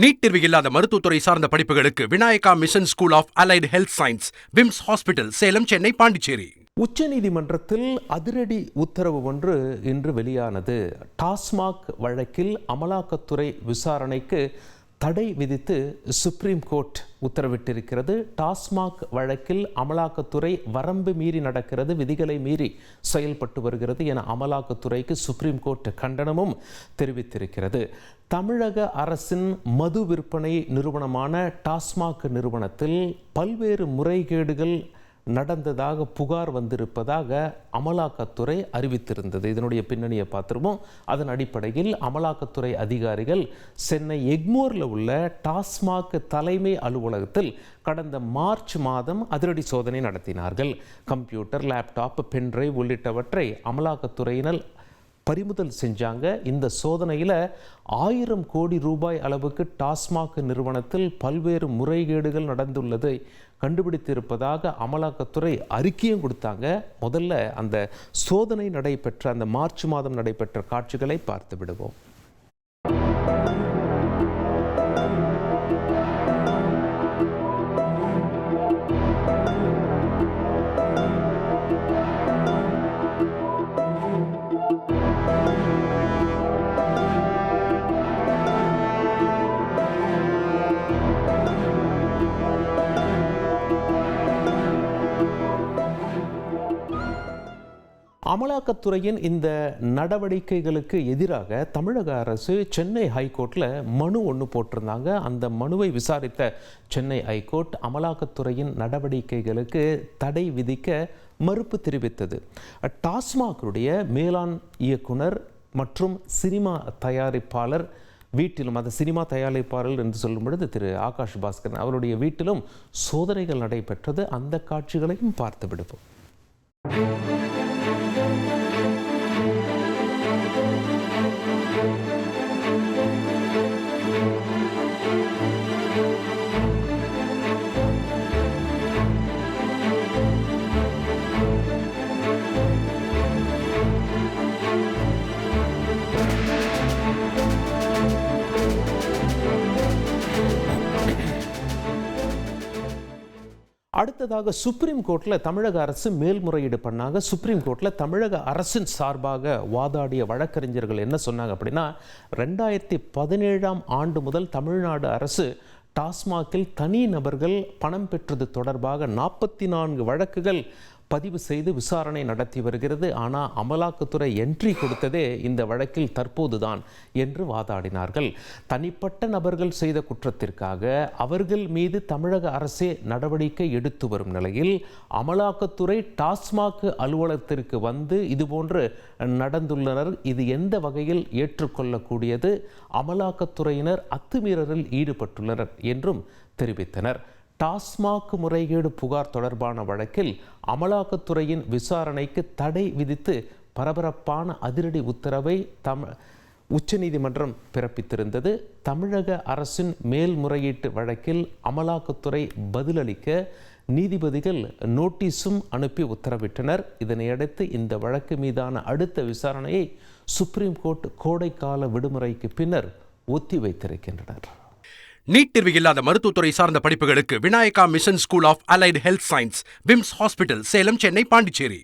NEET தேர்வு இல்லாத மருத்துவத்துறை சார்ந்த படிப்புகளுக்கு Vinayaka mission school of allied health science, VIMS hospital, Salem, Chennai, Pondicherry. உச்சநீதிமன்றத்தில் அதிரடி உத்தரவு ஒன்று இன்று வெளியானது. டாஸ்மாக் வழக்கில் அமலாக்கத்துறை விசாரணைக்கு தடை விதித்து சுப்ரீம் கோர்ட் உத்தரவிட்டிருக்கிறது. டாஸ்மாக் வழக்கில் அமலாக்கத்துறை வரம்பு மீறி நடக்கிறது, விதிகளை மீறி செயல்பட்டு வருகிறது என அமலாக்கத்துறைக்கு சுப்ரீம் கோர்ட் கண்டனமும் தெரிவித்திருக்கிறது. தமிழக அரசின் மது விற்பனை நிறுவனமான டாஸ்மாக் நிறுவனத்தில் பல்வேறு முறைகேடுகள் நடந்ததாக புகார் வந்திருப்பதாக அமலாக்கத்துறை அறிவித்திருந்தது. இதனுடைய பின்னணியை பார்த்துருவோம். அதன் அடிப்படையில் அமலாக்கத்துறை அதிகாரிகள் சென்னை எக்மோரில் உள்ள டாஸ்மாக் தலைமை அலுவலகத்தில் கடந்த மார்ச் மாதம் அதிரடி சோதனை நடத்தினார்கள். கம்ப்யூட்டர், லேப்டாப், பென்ட்ரைவ் உள்ளிட்டவற்றை அமலாக்கத்துறையினர் பறிமுதல் செஞ்சாங்க. இந்த சோதனையில் 1000 கோடி ரூபாய் அளவுக்கு டாஸ்மாக் நிறுவனத்தில் பல்வேறு முறைகேடுகள் நடந்துள்ளதை கண்டுபிடித்திருப்பதாக அமலாக்கத்துறை அறிக்கையும் கொடுத்தாங்க. முதல்ல அந்த சோதனை நடைபெற்ற அந்த மார்ச் மாதம் நடைபெற்ற காட்சிகளை பார்த்து விடுவோம். அமலாக்கத்துறையின் இந்த நடவடிக்கைகளுக்கு எதிராக தமிழக அரசு சென்னை ஹைகோர்ட்டில் மனு ஒன்று போட்டிருந்தாங்க. அந்த மனுவை விசாரித்த சென்னை ஹைகோர்ட் அமலாக்கத்துறையின் நடவடிக்கைகளுக்கு தடை விதிக்க மறுப்பு தெரிவித்தது. டாஸ்மாகுடைய மேலாண் இயக்குனர் மற்றும் சினிமா தயாரிப்பாளர் வீட்டிலும், அந்த சினிமா தயாரிப்பாளர் என்று சொல்லும் பொழுது திரு ஆகாஷ் பாஸ்கரன் அவருடைய வீட்டிலும் சோதனைகள் நடைபெற்றது. அந்த காட்சிகளையும் பார்த்து விடுவோம். அடுத்ததாக சுப்ரீம் கோர்ட்டில் தமிழக அரசு மேல்முறையீடு பண்ணாங்க. சுப்ரீம் கோர்ட்டில் தமிழக அரசின் சார்பாக வாதாடிய வழக்கறிஞர்கள் என்ன சொன்னாங்க அப்படின்னா, 2017ஆம் ஆண்டு முதல் தமிழ்நாடு அரசு டாஸ்மாகில் தனி நபர்கள் பணம் பெற்றது தொடர்பாக 44 வழக்குகள் பதிவு செய்து விசாரணை நடத்தி வருகிறது. ஆனால் அமலாக்கத்துறை என்ட்ரி கொடுத்ததே இந்த வழக்கில் தற்போதுதான் என்று வாதாடினார்கள். தனிப்பட்ட நபர்கள் செய்த குற்றத்திற்காக அவர்கள் மீது தமிழக அரசே நடவடிக்கை எடுத்து வரும் நிலையில் அமலாக்கத்துறை டாஸ்மாக் அலுவலகத்திற்கு வந்து இதுபோன்று நடந்துள்ளனர். இது எந்த வகையில் ஏற்றுக்கொள்ளக்கூடியது? அமலாக்கத்துறையினர் அத்துமீறலில் ஈடுபட்டுள்ளனர் என்றும் தெரிவித்தனர். டாஸ்மாக் முறைகேடு புகார் தொடர்பான வழக்கில் அமலாக்கத்துறையின் விசாரணைக்கு தடை விதித்து பரபரப்பான அதிரடி உத்தரவை உச்சநீதிமன்றம் பிறப்பித்திருந்தது. தமிழக அரசின் மேல்முறையீட்டு வழக்கில் அமலாக்கத்துறை பதிலளிக்க நீதிபதிகள் நோட்டீஸும் அனுப்பி உத்தரவிட்டனர். இதனையடுத்து இந்த வழக்கு மீதான அடுத்த விசாரணையை சுப்ரீம் கோர்ட் கோடைக்கால விடுமுறைக்கு பின்னர் ஒத்திவைத்திருக்கின்றனர். நீட் தேர்வு இல்லாத மருத்துவத்துறை சார்ந்த படிப்புகளுக்கு Vinayaka mission school of allied health science, VIMS hospital, Salem, Chennai, Pondicherry.